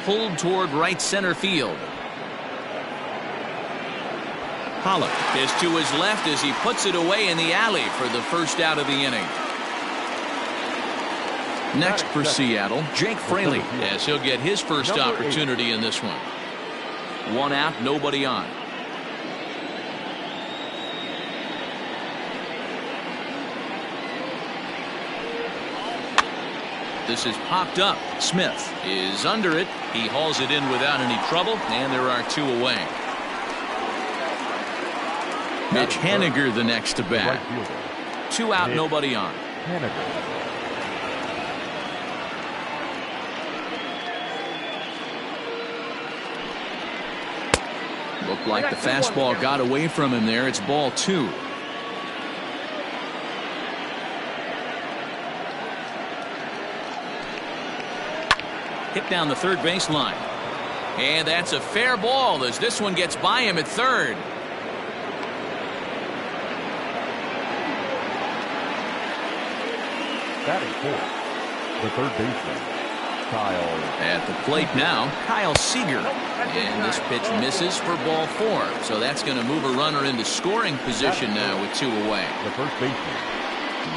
pulled toward right center field. Pollock is to his left as he puts it away in the alley for the first out of the inning. Next for Seattle, Jake Fraley, as he'll get his first opportunity in this one. One out, nobody on. This is popped up. Smith is under it. He hauls it in without any trouble, and there are two away. Mitch Haniger the next to bat. Two out, nobody on. Looked like the fastball got away from him there. It's ball two. Hit down the third baseline. And that's a fair ball as this one gets by him at third. Batting fourth, the third baseman, Kyle. At the plate now, Kyle Seager. And this pitch misses for ball four. So that's going to move a runner into scoring position now with two away. The first baseman.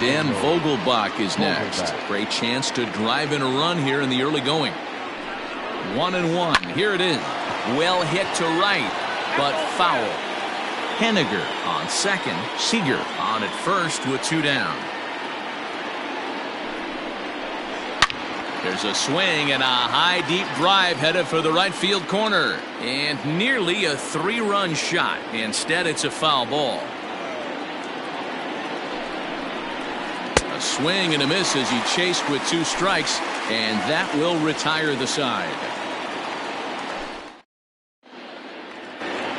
Dan Vogelbach is next. Great chance to drive in a run here in the early going. 1-1. Here it is. Well hit to right, but foul. Haniger on second. Seager on at first with two down. There's a swing and a high deep drive headed for the right field corner. And nearly a three-run shot. Instead, it's a foul ball. A swing and a miss as he chased with two strikes, and that will retire the side.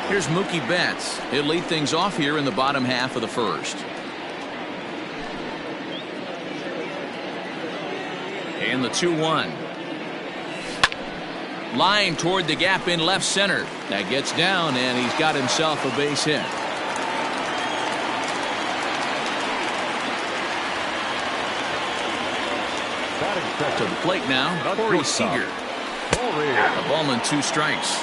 Here's Mookie Betts. He'll lead things off here in the bottom half of the first. And the 2-1. Line toward the gap in left center. That gets down, and he's got himself a base hit. To the plate now, Corey Seager. A ball and two strikes.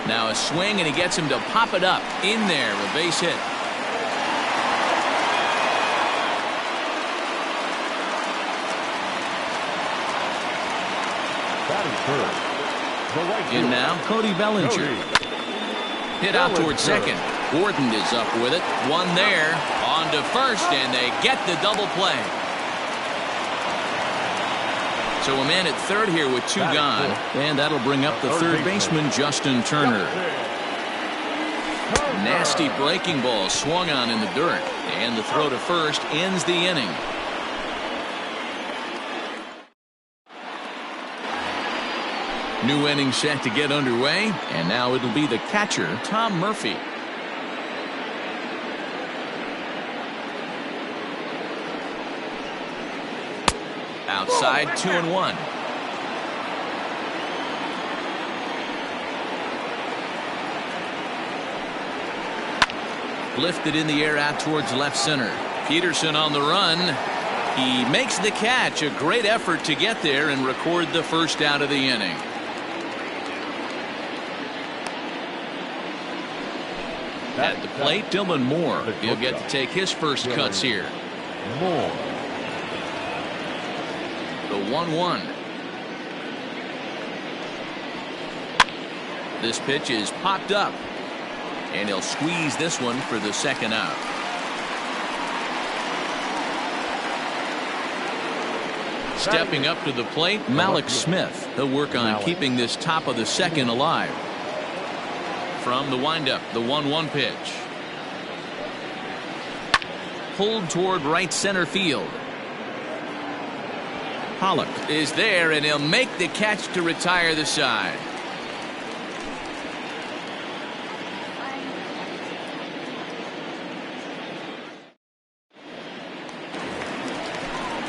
Now a swing, and he gets him to pop it up in there, a base hit. In now, Cody Bellinger. Hit out towards second. Gordon is up with it. One there. On to first, and they get the double play. So a man at third here with two gone. And that'll bring up the third baseman, Justin Turner. Nasty breaking ball swung on in the dirt. And the throw to first ends the inning. New inning set to get underway, and now it'll be the catcher, Tom Murphy. Outside, 2-1. Lifted in the air out towards left center. Peterson on the run. He makes the catch. A great effort to get there and record the first out of the inning. At the plate, Dylan Moore. He'll get to take his first cuts here. Moore. The 1-1. This pitch is popped up, and he'll squeeze this one for the second out. Stepping up to the plate, Malik Smith. He'll work on keeping this top of the second alive. From the windup, the 1-1 pitch. Pulled toward right center field. Pollock is there, and he'll make the catch to retire the side.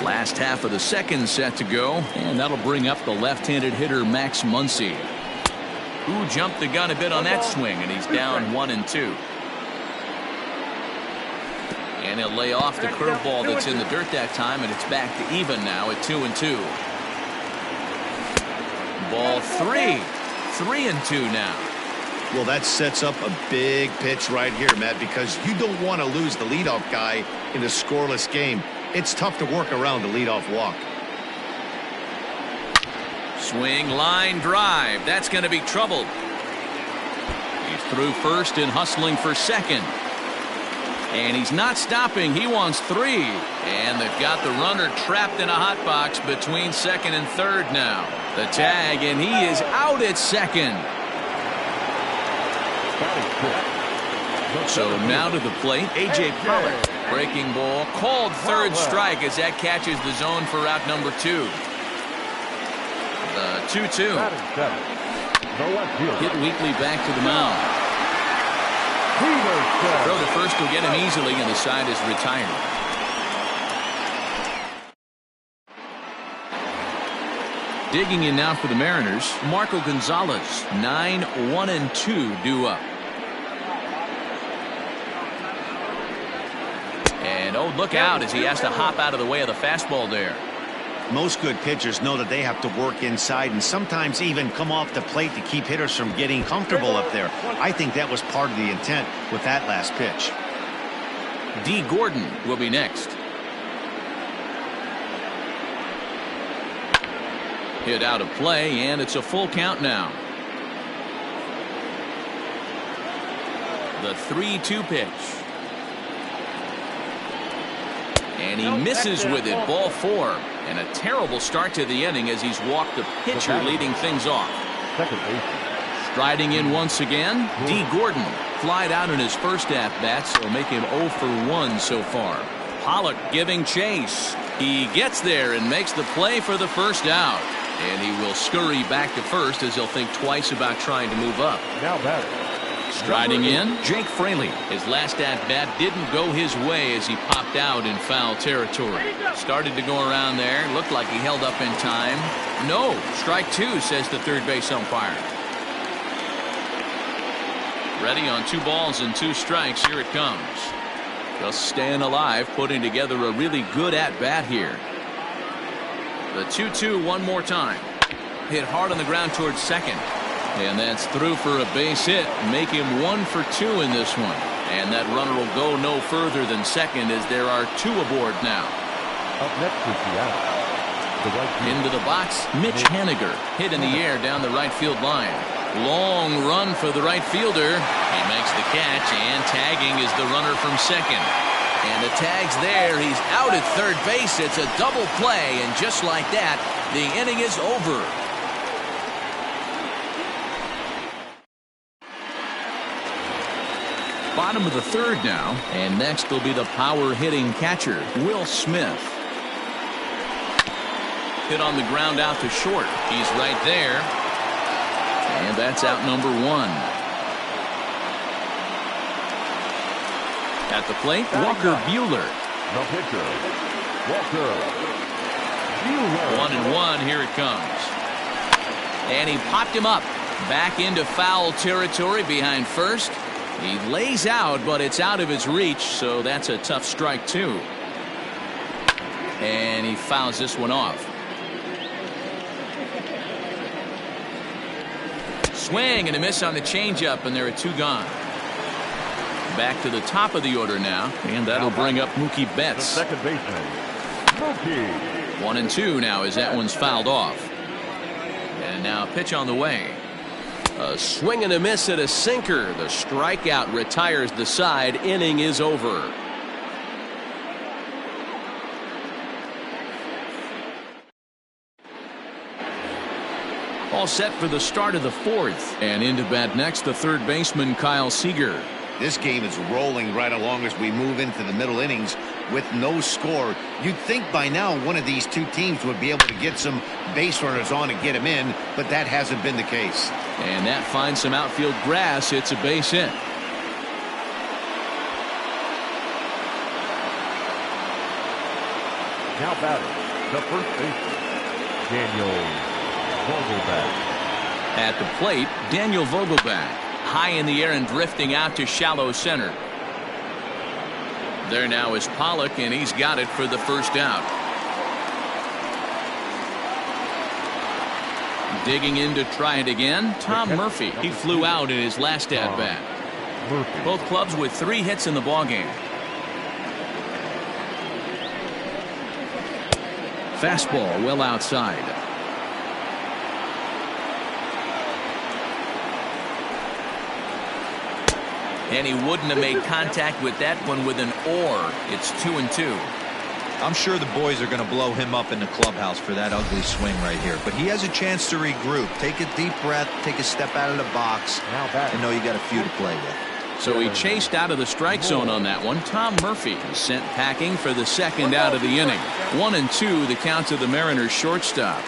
Last half of the second set to go, and that'll bring up the left-handed hitter Max Muncy, who jumped the gun a bit on that swing, and he's down 1-2. And he'll lay off the curveball that's in the dirt that time, and it's back to even now at 2-2. Ball 3. 3-2 now. Well, that sets up a big pitch right here, Matt, because you don't want to lose the leadoff guy in a scoreless game. It's tough to work around the leadoff walk. Swing, line drive. That's going to be trouble. He's through first and hustling for second. And he's not stopping. He wants 3. And they've got the runner trapped in a hot box between second and third now. The tag, and he is out at second. So now to the plate, A.J. Pollock. Breaking ball, called third strike as that catches the zone for out number 2. The 2-2. Hit weakly back to the mound. Throw to first will get him easily, and the side is retired. Digging in now for the Mariners, Marco Gonzalez. 9-1-2 due up. And oh, look out as he has to hop out of the way of the fastball there. Most good pitchers know that they have to work inside and sometimes even come off the plate to keep hitters from getting comfortable up there. I think that was part of the intent with that last pitch. D. Gordon will be next. Hit out of play, and it's a full count now. The 3-2 pitch. And he misses with it. Ball 4. And a terrible start to the inning as he's walked the pitcher leading things off. Striding in once again, D. Gordon. Flied out in his first at-bat, so make him 0 for 1 so far. Pollock giving chase. He gets there and makes the play for the first out. And he will scurry back to first as he'll think twice about trying to move up. Now batter. Striding in, Jake Fraley. His last at-bat didn't go his way as he popped out in foul territory. Started to go around there. Looked like he held up in time. No, strike 2, says the third base umpire. Ready on 2 balls and 2 strikes. Here it comes. Just staying alive, putting together a really good at-bat here. The 2-2 one more time. Hit hard on the ground towards second. And that's through for a base hit. Make him 1 for 2 in this one. And that runner will go no further than second as there are 2 aboard now. Up next is the Into the box, Mitch Haniger. Hit in the air down the right field line. Long run for the right fielder. He makes the catch, and tagging is the runner from second. And the tag's there. He's out at third base. It's a double play, and just like that, the inning is over. Bottom of the third now, and next will be the power-hitting catcher, Will Smith. Hit on the ground out to short. He's right there. And that's out number 1. At the plate, Walker Buehler. The pitcher, Walker Buehler. 1-1, here it comes. And he popped him up. Back into foul territory behind first. He lays out, but it's out of his reach, so that's a tough strike, too. And he fouls this one off. Swing and a miss on the changeup, and there are 2 gone. Back to the top of the order now, and that'll bring up Mookie Betts. The second baseman, Mookie. 1-2 now as that one's fouled off. And now a pitch on the way. A swing and a miss at a sinker. The strikeout retires the side. Inning is over. All set for the start of the 4th. And into bat next, the third baseman, Kyle Seager. This game is rolling right along as we move into the middle innings with no score. You'd think by now one of these 2 teams would be able to get some base runners on and get them in, but that hasn't been the case. And that finds some outfield grass. It's a base hit. Now batting, the first baseman, Daniel Vogelbach. At the plate, Daniel Vogelbach. High in the air and drifting out to shallow center. There now is Pollock, and he's got it for the first out. Digging in to try it again, Tom Murphy. He flew out in his last at-bat. Both clubs with 3 hits in the ballgame. Fastball well outside. And he wouldn't have made contact with that one with an or. It's 2-2. I'm sure the boys are going to blow him up in the clubhouse for that ugly swing right here. But he has a chance to regroup. Take a deep breath, take a step out of the box, and know you got a few to play with. So he chased out of the strike zone on that one. Tom Murphy is sent packing for the second out of the inning. 1-2 the count to the Mariners shortstop.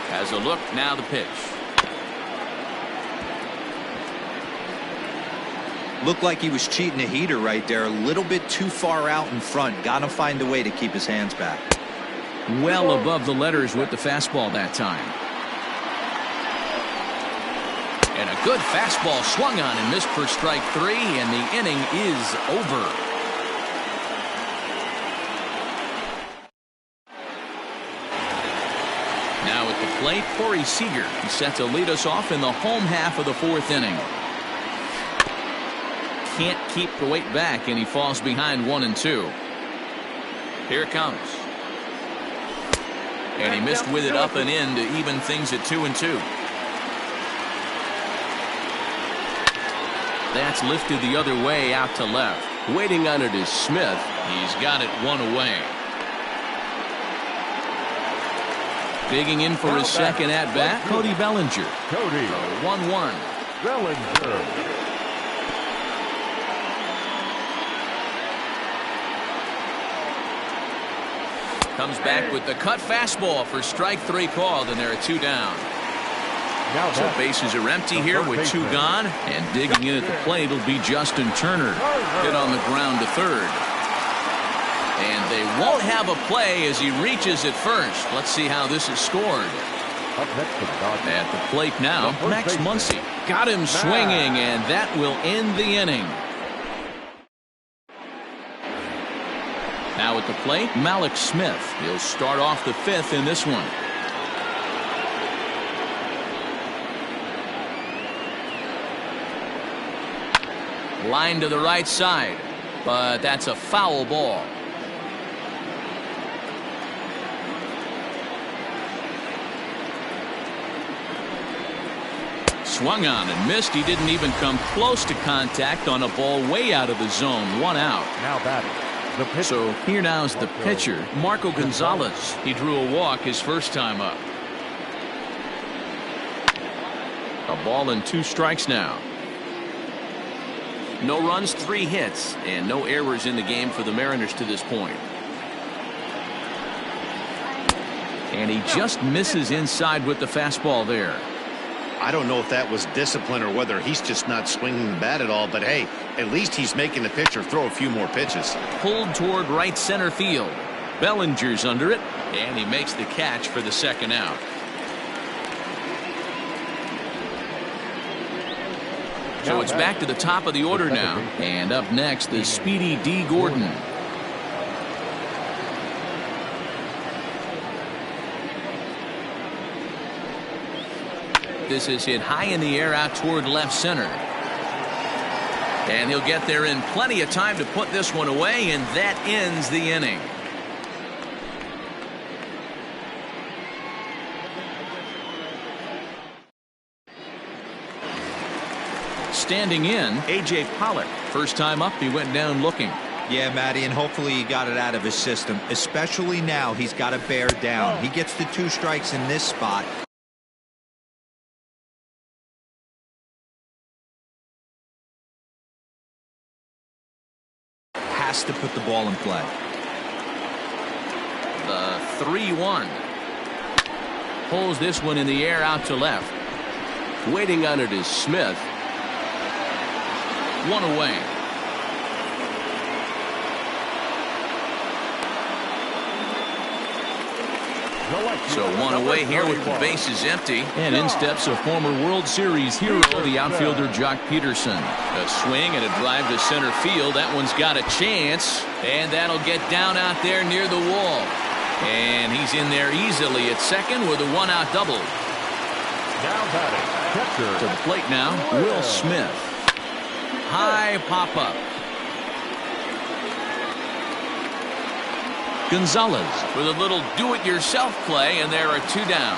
Has a look, now the pitch. Looked like he was cheating a heater right there. A little bit too far out in front. Got to find a way to keep his hands back. Well above the letters with the fastball that time. And a good fastball swung on and missed for strike 3, and the inning is over. Now at the plate, Corey Seager. He's set to lead us off in the home half of the 4th inning. Can't keep the weight back, and he falls behind 1-2. Here it comes. And he missed with it up and in to even things at 2-2. That's lifted the other way out to left. Waiting on it is Smith. He's got it 1 away. Digging in for his second at-bat, Cody Bellinger. Cody. 1-1. Bellinger. Comes back with the cut fastball for strike 3 called, and there are 2 down. So bases are empty here with 2 gone, and digging in at the plate will be Justin Turner. Hit on the ground to third. And they won't have a play as he reaches at first. Let's see how this is scored. At the plate now, Max Muncy. Got him swinging, and that will end the inning. Now at the plate, Malik Smith. He'll start off the 5th in this one. Line to the right side, but that's a foul ball. Swung on and missed. He didn't even come close to contact on a ball way out of the zone. 1 out. Now batting. So here now is the pitcher, Marco Gonzalez. He drew a walk his first time up. A ball and 2 strikes now. No runs, 3 hits, and no errors in the game for the Mariners to this point. And he just misses inside with the fastball there. I don't know if that was discipline or whether he's just not swinging the bat at all, but hey, at least he's making the pitcher throw a few more pitches. Pulled toward right center field. Bellinger's under it, and he makes the catch for the second out. So it's back to the top of the order now, and up next is Speedy D. Gordon. This is hit high in the air out toward left center. And he'll get there in plenty of time to put this one away, and that ends the inning. Standing in, A.J. Pollock. First time up, he went down looking. Yeah, Matty, and hopefully he got it out of his system. Especially now, he's got to bear down. He gets the 2 strikes in this spot. Has to put the ball in play. The 3-1. Pulls this one in the air out to left. Waiting on it is Smith. 1 away. So one away here with the bases empty. And in steps a former World Series hero, the outfielder Jock Peterson. A swing and a drive to center field. That one's got a chance. And that'll get down out there near the wall. And he's in there easily at second with a one-out double. Now batting, catcher. To the plate now, Will Smith. High pop-up. Gonzalez with a little do-it-yourself play, and there are two down.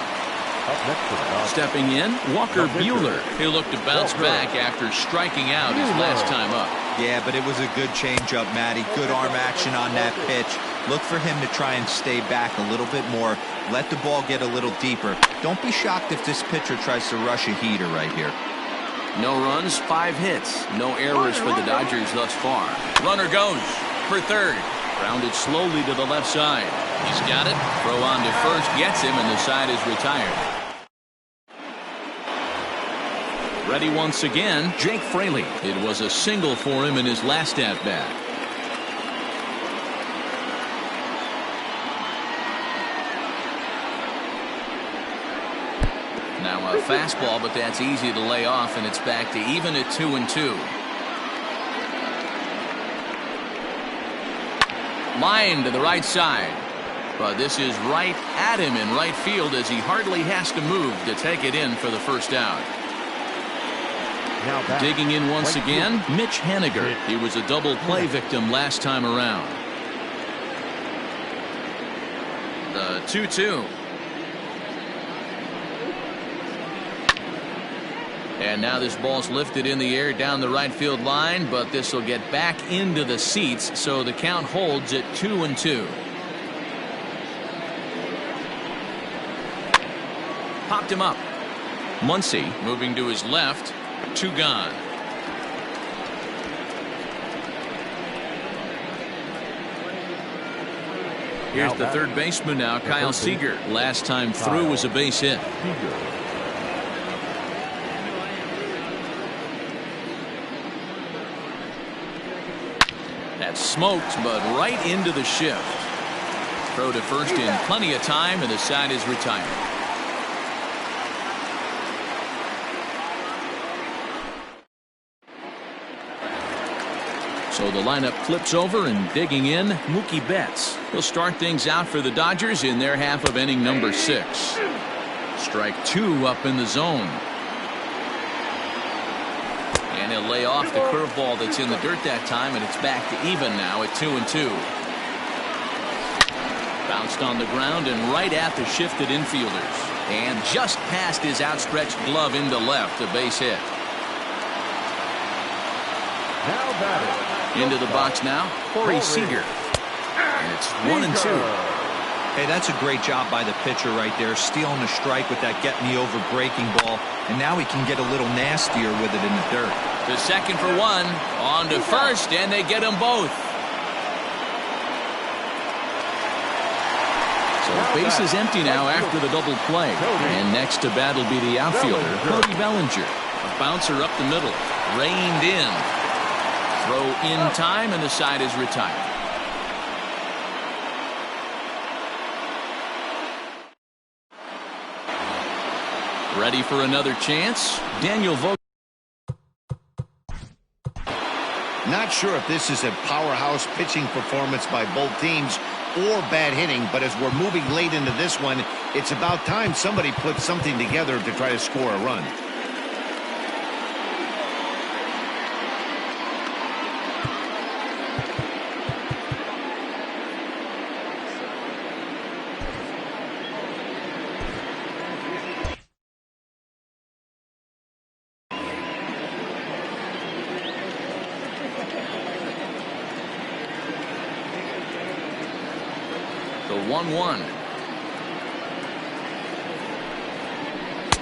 Up next to the box. Stepping in, Walker Buehler. He'll look to bounce back after striking out his last time up. Yeah, but it was a good changeup, Matty. Good arm action on that pitch. Look for him to try and stay back a little bit more. Let the ball get a little deeper. Don't be shocked if this pitcher tries to rush a heater right here. No runs, 5 hits. No errors for the Dodgers thus far. Runner goes for third. Grounded slowly to the left side. He's got it. Throw on to first gets him, and the side is retired. Ready once again, Jake Fraley. It was a single for him in his last at-bat. Now a fastball, but that's easy to lay off, and it's back to even at 2-2. Line to the right side. But this is right at him in right field as he hardly has to move to take it in for the first out. Digging in once again, Mitch Haniger. He was a double play victim last time around. The 2-2. And now this ball's lifted in the air down the right field line, but this will get back into the seats, so the count holds at 2-2. Popped him up. Muncy moving to his left. 2 gone. Here's the third baseman now, Kyle Seager. Last time through was a base hit. That's smoked, but right into the shift. Throw to first in plenty of time, and the side is retired. So the lineup flips over, and digging in, Mookie Betts. He'll start things out for the Dodgers in their half of inning number 6. Strike 2 up in the zone. And he'll lay off the curveball that's in the dirt that time, and it's back to even now at 2-2. Bounced on the ground and right at the shifted infielders. And just past his outstretched glove into left, a base hit. Now batting. Into the box now, Corey Seager. And it's 1-2. Hey, that's a great job by the pitcher right there, stealing a strike with that get-me-over breaking ball, and now he can get a little nastier with it in the dirt. The second for one, on to first, and they get them both. So base is empty now after the double play. And next to bat will be the outfielder, Cody Bellinger. A bouncer up the middle, reined in. Throw in time, and the side is retired. Ready for another chance? Daniel Vogel. Not sure if this is a powerhouse pitching performance by both teams or bad hitting, but as we're moving late into this one, it's about time somebody puts something together to try to score a run. The 1-1.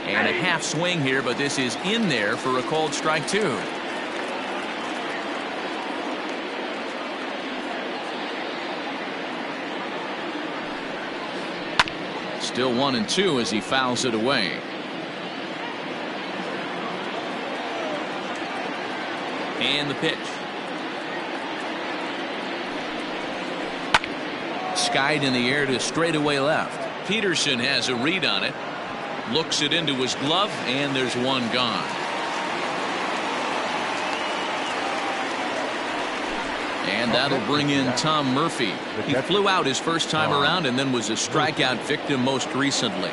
And a half swing here, but this is in there for a called strike 2. Still 1-2 as he fouls it away. And the pitch. Skied in the air to straightaway left. Peterson has a read on it. Looks it into his glove, and there's one gone. And that'll bring in Tom Murphy. He flew out his first time around and then was a strikeout victim most recently.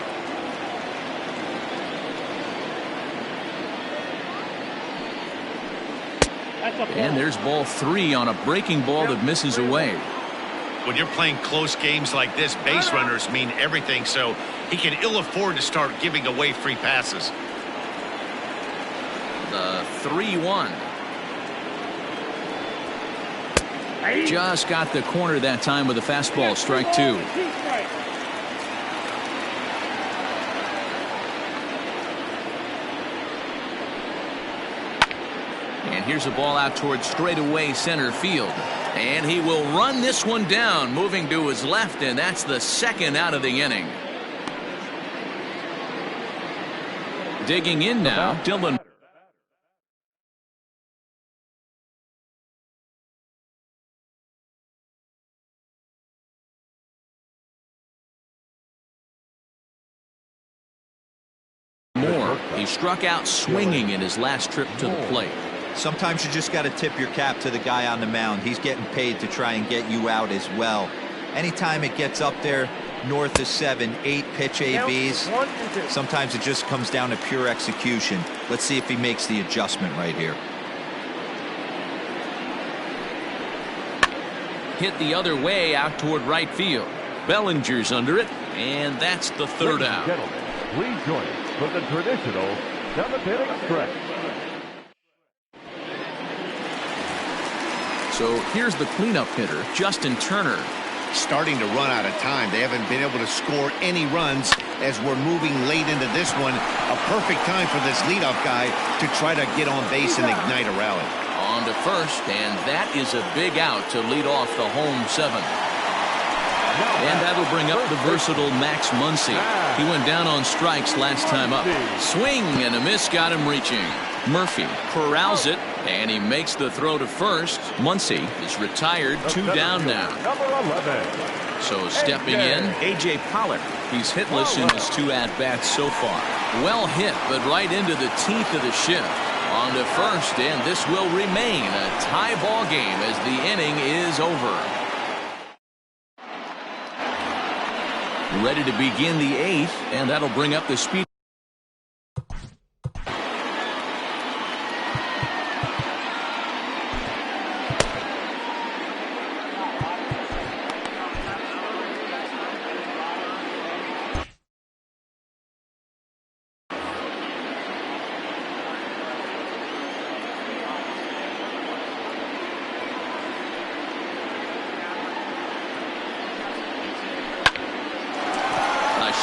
And there's ball 3 on a breaking ball that misses away. When you're playing close games like this, base runners mean everything, so he can ill afford to start giving away free passes. The 3-1. Just got the corner that time with a fastball, strike 2. And here's a ball out towards straightaway center field. And he will run this one down, moving to his left, and that's the second out of the inning. Digging in now, Dylan. Moore. He struck out swinging in his last trip to the plate. Sometimes you just got to tip your cap to the guy on the mound. He's getting paid to try and get you out as well. Anytime it gets up there north of 7, 8 pitch ABs, sometimes it just comes down to pure execution. Let's see if he makes the adjustment right here. Hit the other way out toward right field. Bellinger's under it, and that's the third out. Please join us for the traditional 7th inning stretch. So here's the cleanup hitter, Justin Turner. Starting to run out of time. They haven't been able to score any runs as we're moving late into this one. A perfect time for this leadoff guy to try to get on base and ignite a rally. On to first, and that is a big out to lead off the home 7th. And that'll bring up the versatile Max Muncy. He went down on strikes last time up. Swing and a miss got him reaching. Murphy corrals it, and he makes the throw to first. Muncy is retired, 2 down now. So stepping in, A.J. Pollard. He's hitless in his 2 at-bats so far. Well hit, but right into the teeth of the shift. On to first, and this will remain a tie ball game as the inning is over. Ready to begin the 8th, and that'll bring up the speed.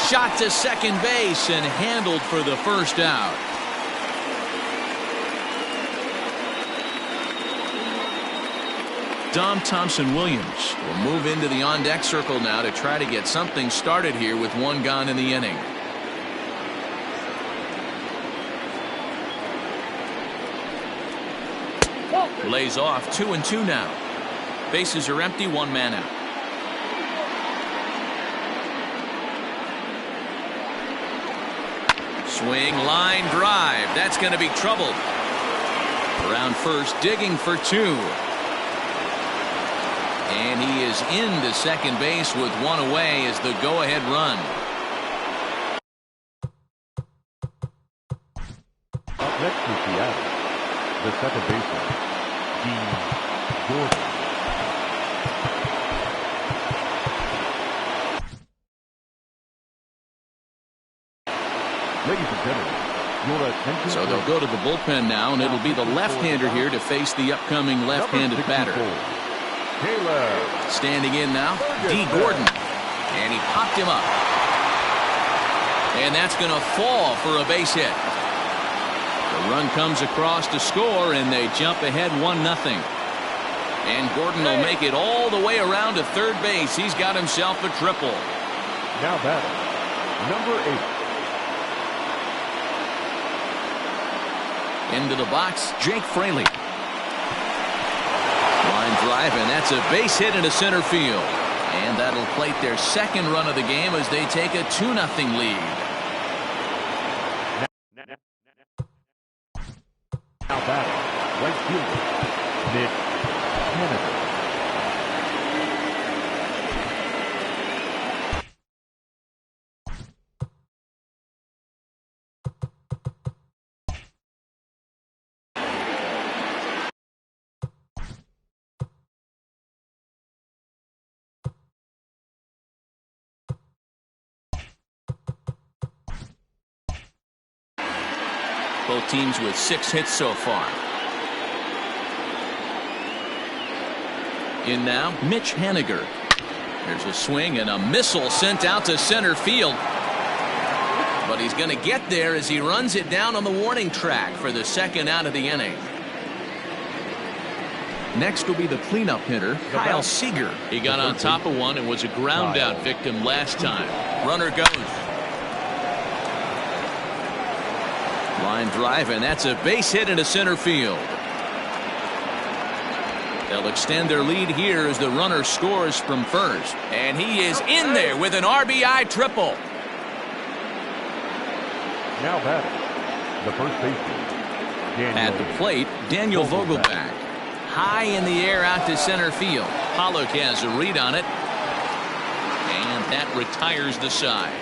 Shot to second base and handled for the first out. Dom Thompson-Williams will move into the on-deck circle now to try to get something started here with 1 gone in the inning. Lays off, 2-2 now. Bases are empty, 1 man out. Swing, line drive. That's going to be trouble. Around first, digging for 2. And he is into second base with 1 away as the go-ahead run. Up next is Seattle, the second baseman, D. Gordon. Ladies and gentlemen, your attention. So they'll go to the bullpen now, and it'll be the left-hander here to face the upcoming left-handed batter. Standing in now, D. Gordon. And he popped him up. And that's going to fall for a base hit. The run comes across to score, and they jump ahead 1-0. And Gordon will make it all the way around to third base. He's got himself a triple. Now batting, number 8. Into the box, Jake Fraley. Line drive, and that's a base hit into center field. And that'll plate their second run of the game as they take a 2-0 lead. Now batting, right fielder, Mitch Haniger. Both teams with 6 hits so far. In now, Mitch Haniger. There's a swing and a missile sent out to center field. But he's going to get there as he runs it down on the warning track for the second out of the inning. Next will be the cleanup hitter, Kyle Seager. He got on top of one and was a ground out victim last time. Runner goes. Line drive, and that's a base hit into center field. They'll extend their lead here as the runner scores from first. And he is in there with an RBI triple. Now batting, the first baseman, Daniel. At the plate, Daniel Vogelback. High in the air out to center field. Pollock has a read on it. And that retires the side.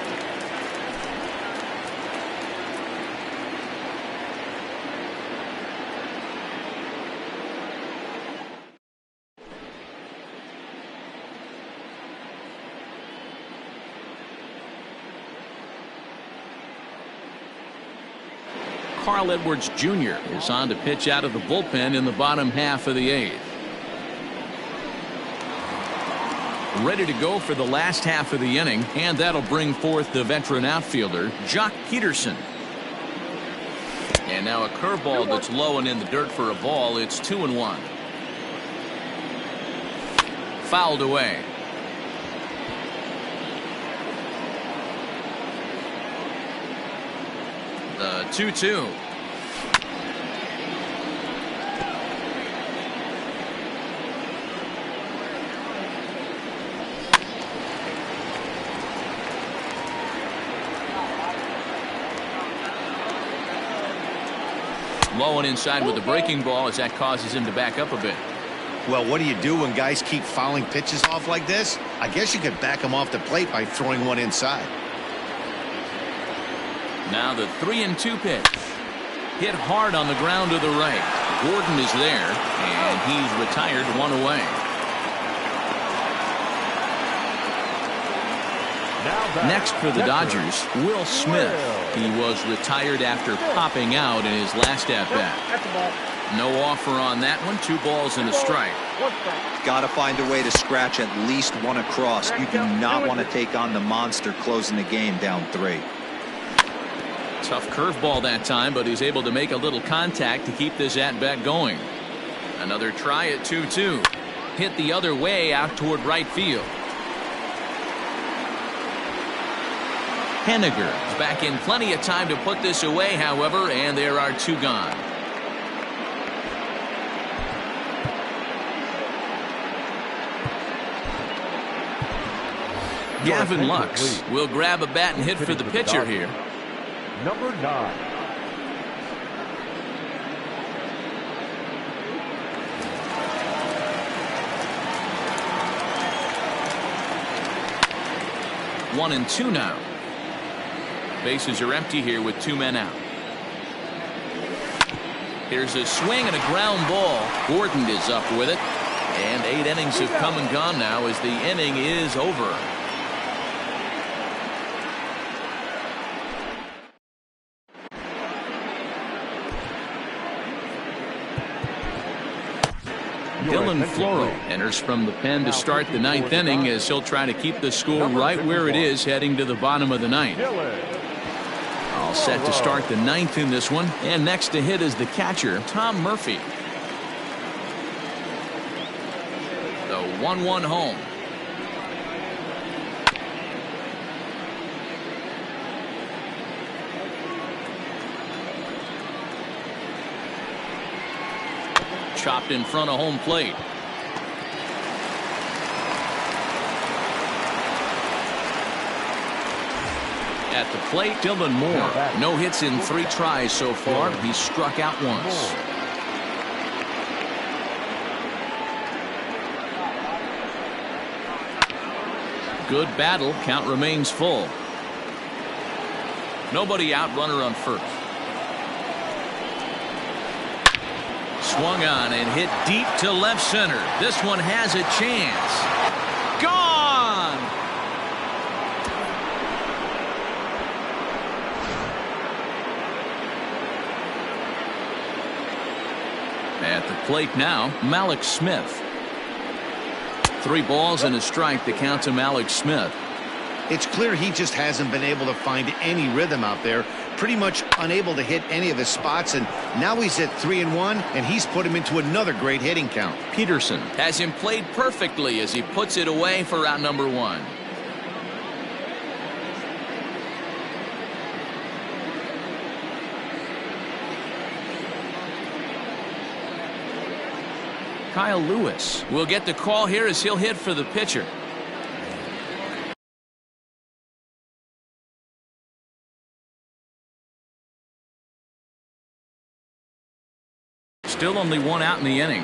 Carl Edwards Jr. is on to pitch out of the bullpen in the bottom half of the 8th. Ready to go for the last half of the inning, and that'll bring forth the veteran outfielder, Jock Peterson. And now a curveball that's low and in the dirt for a ball. It's 2-1. Fouled away. The 2-2. Low and inside with the breaking ball as that causes him to back up a bit. Well, what do you do when guys keep fouling pitches off like this? I guess you could back them off the plate by throwing one inside. Now the 3-2 pitch. Hit hard on the ground to the right. Gordon is there, and he's retired, one away. Next for the Dodgers, Will Smith. He was retired after popping out in his last at-bat. No offer on that one. 2 balls and a strike. Got to find a way to scratch at least one across. You do not want to take on the monster closing the game down 3. Tough curveball that time, but he's able to make a little contact to keep this at-bat going. Another try at 2-2. Hit the other way out toward right field. Haniger is back in plenty of time to put this away, however, and there are 2 gone. Gavin Lux will grab a bat and hit for the pitcher here. Number 9. One and 2 now. Bases are empty here with 2 men out. Here's a swing and a ground ball. Gordon is up with it. And 8 innings have come and gone now as the inning is over. Dylan Floro enters from the pen to start the 9th inning as he'll try to keep the score right where it is heading to the bottom of the 9th. All set to start the 9th in this one, and next to hit is the catcher, Tom Murphy. The 1-1 home. Chopped in front of home plate. At the plate, Dylan Moore. No hits in 3 tries so far. He's struck out once. Good battle. Count remains full. Nobody out. Runner on first. Swung on and hit deep to left center. This one has a chance. Gone! At the plate now, Malik Smith. 3 balls and a strike to count to Malik Smith. It's clear he just hasn't been able to find any rhythm out there. Pretty much unable to hit any of his spots, and now he's at 3-1, and he's put him into another great hitting count. Peterson has him played perfectly as he puts it away for out number 1. Kyle Lewis will get the call here as he'll hit for the pitcher. Still only 1 out in the inning.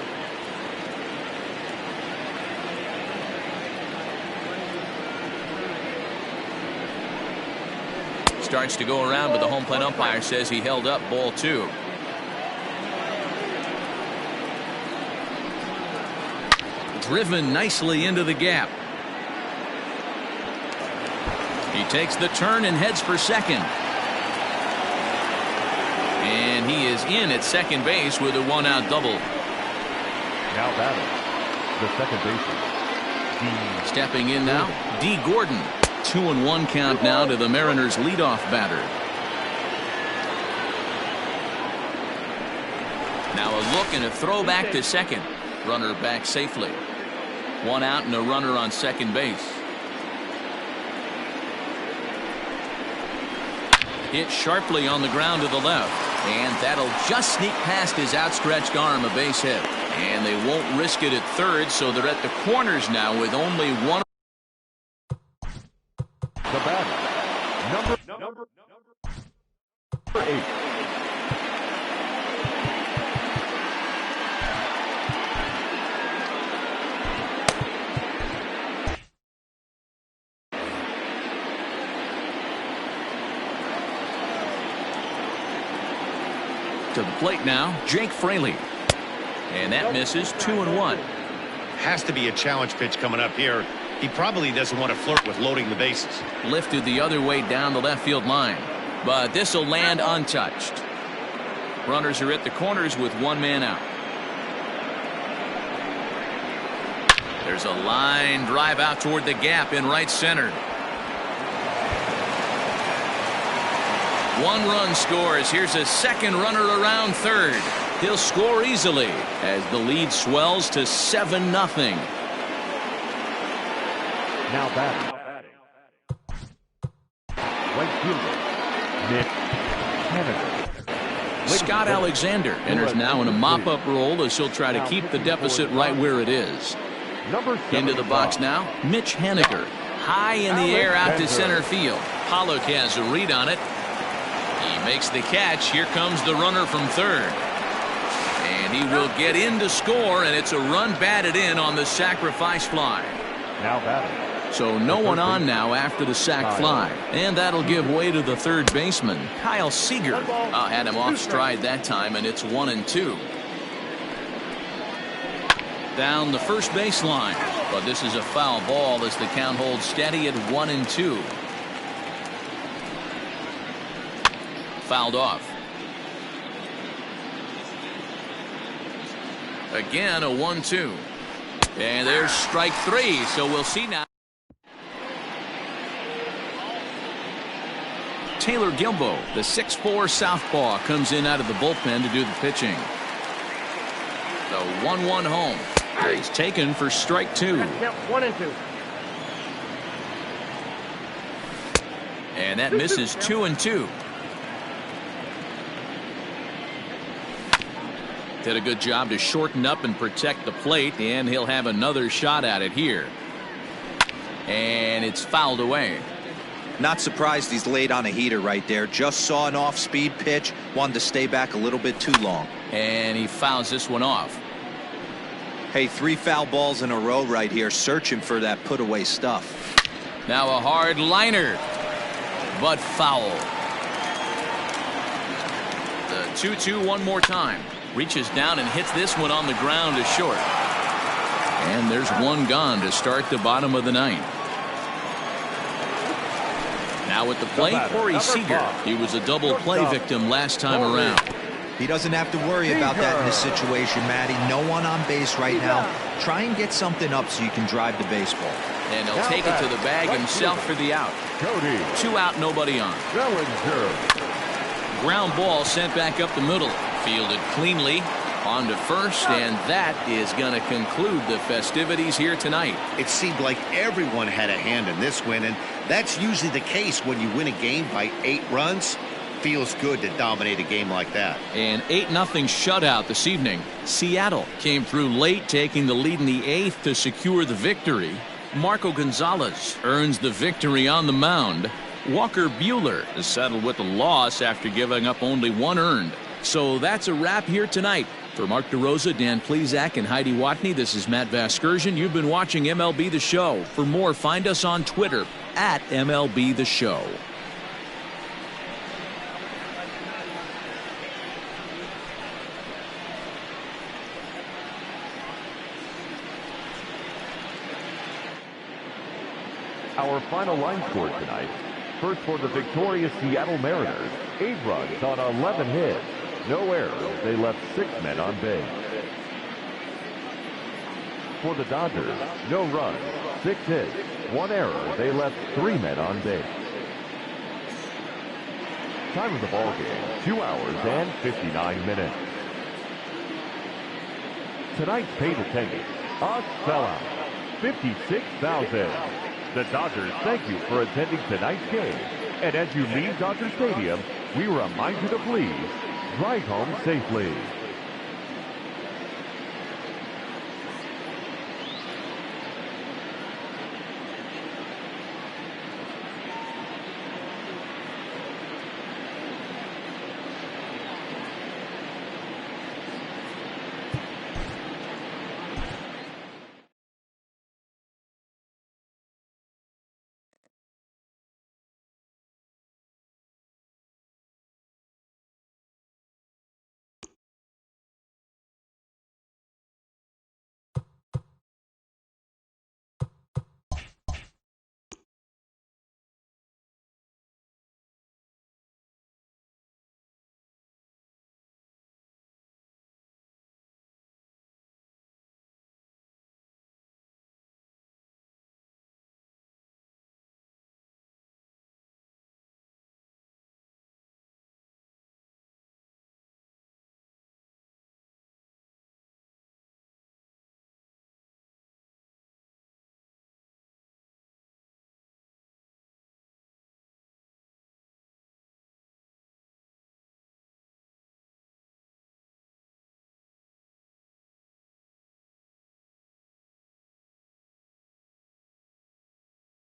Starts to go around, but the home plate umpire says he held up ball 2. Driven nicely into the gap. He takes the turn and heads for second. And he is in at second base with a 1-out double. Now batting, the second baseman. Stepping in now, D. Gordon. 2-1 count now to the Mariners' leadoff batter. Now a look and a throw back to second. Runner back safely. 1 out and a runner on second base. Hit sharply on the ground to the left. And that'll just sneak past his outstretched arm, a base hit. And they won't risk it at third, so they're at the corners now with only 1. The batter, number 8. To the plate now, Jake Fraley. And that misses. 2-1. Has to be a challenge pitch coming up here. He probably doesn't want to flirt with loading the bases. Lifted the other way down the left field line. But this will land untouched. Runners are at the corners with 1 man out. There's a line drive out toward the gap in right center. 1 run scores. Here's a second runner around third. He'll score easily as the lead swells to 7-0. Now batting, right fielder, Nick Canada. Scott Alexander enters now in a mop-up role as he'll try to keep the deficit right where it is. Into the box now, Mitch Haniger. High in the air out to center field. Pollock has a read on it. He makes the catch. Here comes the runner from third. And he will get in to score, and it's a run batted in on the sacrifice fly. Now batting. So no one on now after the sac fly. And that'll give way to the third baseman, Kyle Seager. Had him off stride that time, and it's 1-2. Down the first baseline. But this is a foul ball as the count holds steady at 1-2. Fouled off. Again, a 1-2. And there's strike 3, so we'll see now. Taylor Gilbo, the 6'4" southpaw, comes in out of the bullpen to do the pitching. The 1-1 home. He's taken for strike 2. 1-2. And that misses. 2-2. Did a good job to shorten up and protect the plate, and he'll have another shot at it here. And it's fouled away. Not surprised he's laid on a heater right there. Just saw an off-speed pitch, wanted to stay back a little bit too long. And he fouls this one off. Hey, 3 foul balls in a row right here, searching for that put-away stuff. Now a hard liner, but foul. The 2-2 one more time. Reaches down and hits this one on the ground to short. And there's one gone to start the bottom of the ninth. Now at the plate, Corey Seager. He was a double play victim last time around. He doesn't have to worry about that in this situation, Matty. No one on base right now. Try and get something up so you can drive the baseball. And he'll take it to the bag himself for the out. 2 out, nobody on. Ground ball sent back up the middle. Fielded cleanly on to first, and that is going to conclude the festivities here tonight. It seemed like everyone had a hand in this win, and that's usually the case when you win a game by 8 runs. Feels good to dominate a game like that. An 8-0 shutout this evening. Seattle came through late, taking the lead in the 8th to secure the victory. Marco Gonzalez earns the victory on the mound. Walker Buehler is settled with a loss after giving up only 1 earned. So that's a wrap here tonight. For Mark DeRosa, Dan Plesac, and Heidi Watney, this is Matt Vasgersian. You've been watching MLB The Show. For more, find us on Twitter at MLB The Show. Our final line score tonight. First for the victorious Seattle Mariners, 8 runs on 11 hits. No errors. They left 6 men on base. For the Dodgers, no runs, 6 hits, 1 error. They left 3 men on base. Time of the ball game, 2 hours and 59 minutes. Tonight's paid attendance, a sellout, 56,000. The Dodgers thank you for attending tonight's game. And as you leave Dodger Stadium, we remind you to please drive home safely.